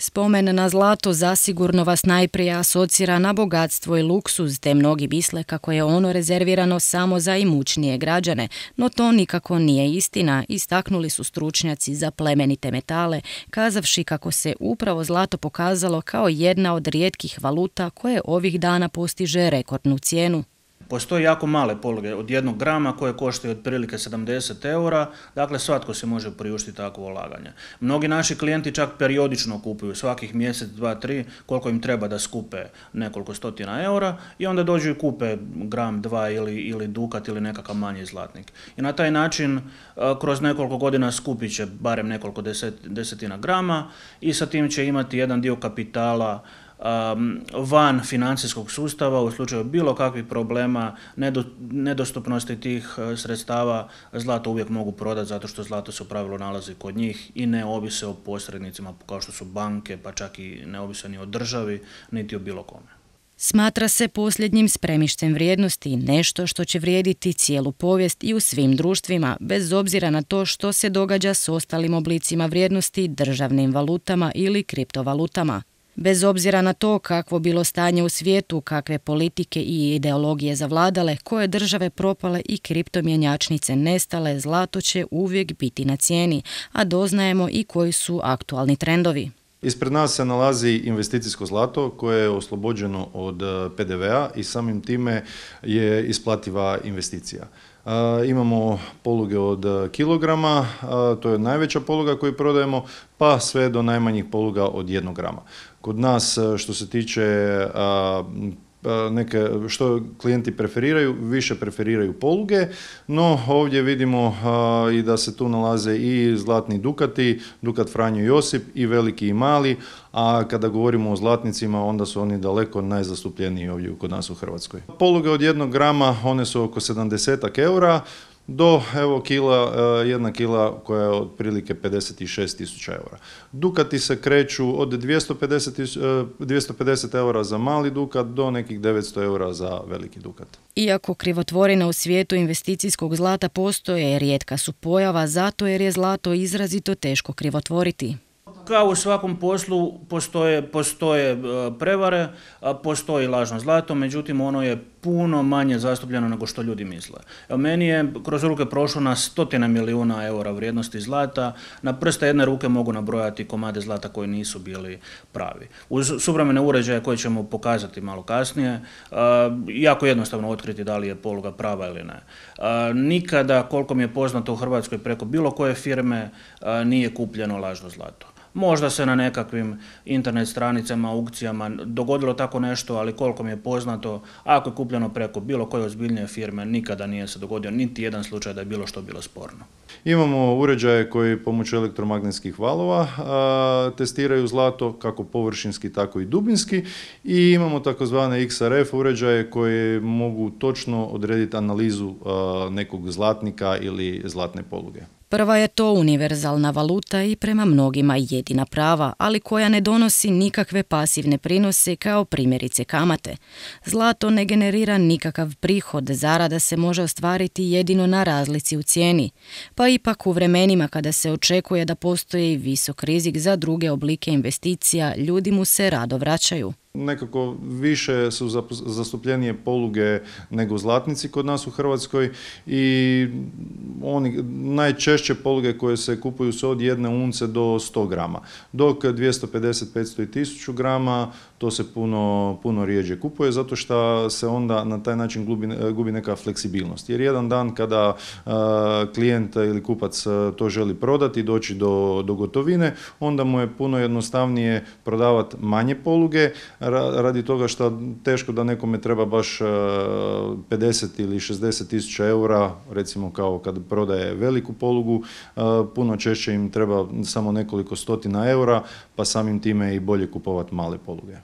Spomen na zlato zasigurno vas najprije asocira na bogatstvo i luksuz, te mnogi misle kako je ono rezervirano samo za imućnije građane, no to nikako nije istina, istaknuli su stručnjaci za plemenite metale, kazavši kako se upravo zlato pokazalo kao jedna od rijetkih valuta koje ovih dana postiže rekordnu cijenu. Postoje jako male poluge od 1 grama koje koštaju otprilike 70 eura, dakle svatko se može priuštiti takvo ulaganje. Mnogi naši klijenti čak periodično kupuju svakih mjesec, 2, 3, koliko im treba da skupe nekoliko stotina eura i onda dođu i kupe gram, 2 ili dukat ili nekakav manji zlatnik. I na taj način kroz nekoliko godina skupit će barem nekoliko desetina grama i sa tim će imati jedan dio kapitala van financijskog sustava u slučaju bilo kakvih problema, nedostupnosti tih sredstava. Zlato uvijek mogu prodati zato što zlato se u pravilu nalazi kod njih i ne ovise o posrednicima kao što su banke, pa čak i ne ovise ni o državi niti o bilo kome. Smatra se posljednjim spremištem vrijednosti, nešto što će vrijediti cijelu povijest i u svim društvima, bez obzira na to što se događa s ostalim oblicima vrijednosti, državnim valutama ili kriptovalutama. Bez obzira na to kakvo bilo stanje u svijetu, kakve politike i ideologije zavladale, koje države propale i kriptomjenjačnice nestale, zlato će uvijek biti na cijeni, a doznajemo i koji su aktualni trendovi. Ispred nas se nalazi investicijsko zlato koje je oslobođeno od PDV-a i samim time je isplativa investicija. Imamo poluge od kilograma, to je najveća poluga koju prodajemo, pa sve do najmanjih poluga od 1 grama. Kod nas što se tiče što klijenti preferiraju, više preferiraju poluge, no ovdje vidimo i da se tu nalaze i zlatni dukati, dukat Franjo Josip i veliki i mali, a kada govorimo o zlatnicima onda su oni daleko najzastupljeniji ovdje kod nas u Hrvatskoj. Poluge od 1 grama, one su oko 70 eura, do jedna kila koja je otprilike 56.000 eura. Dukati se kreću od 250 eura za mali dukat do nekih 900 eura za veliki dukat. Iako krivotvorine u svijetu investicijskog zlata postoje, rijetka su pojava zato jer je zlato izrazito teško krivotvoriti. Kao u svakom poslu postoje prevare, postoji lažno zlato, međutim ono je puno manje zastupljeno nego što ljudi misle. Meni je kroz ruke prošlo na 100 milijuna eura vrijednosti zlata, na prste jedne ruke mogu nabrojati komade zlata koji nisu bili pravi. Uz suvremene uređaje koje ćemo pokazati malo kasnije, jako jednostavno otkriti da li je poluga prava ili ne. Nikada, koliko mi je poznato u Hrvatskoj preko bilo koje firme, nije kupljeno lažno zlato. Možda se na nekakvim internet stranicama, aukcijama dogodilo tako nešto, ali koliko mi je poznato, ako je kupljeno preko bilo koje ozbiljnije firme, nikada nije se dogodio niti jedan slučaj da je bilo što bilo sporno. Imamo uređaje koji pomoću elektromagnetskih valova testiraju zlato kako površinski tako i dubinski i imamo takozvane XRF uređaje koji mogu točno odrediti analizu nekog zlatnika ili zlatne poluge. Prva je to univerzalna valuta i prema mnogima jedina prava, ali koja ne donosi nikakve pasivne prinose kao primjerice kamate. Zlato ne generira nikakav prihod, zarada se može ostvariti jedino na razlici u cijeni. Pa ipak u vremenima kada se očekuje da postoji visok rizik za druge oblike investicija, ljudi mu se rado vraćaju. Nekako više su zastupljenije poluge nego zlatnici kod nas u Hrvatskoj i oni najčešće poluge koje se kupuju su od 1 unce do 100 grama, dok 250, 500 i 1000 grama to se puno rijeđe kupuje zato što se onda na taj način gubi neka fleksibilnost. Jer jedan dan kada klijent ili kupac to želi prodati i doći do gotovine, onda mu je puno jednostavnije prodavati manje poluge, radi toga što teško da nekome treba baš 50 ili 60 tisuća eura, recimo kao kad prodaje veliku polugu, puno češće im treba samo nekoliko stotina eura, pa samim time i bolje kupovati male poluge.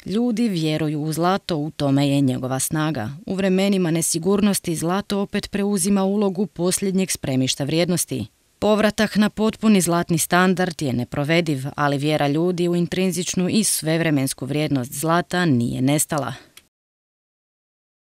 Ljudi vjeruju u zlato, u tome je njegova snaga. U vremenima nesigurnosti zlato opet preuzima ulogu posljednjeg spremišta vrijednosti. Povratak na potpuni zlatni standard je neprovediv, ali vjera ljudi u intrinzičnu i svevremensku vrijednost zlata nije nestala.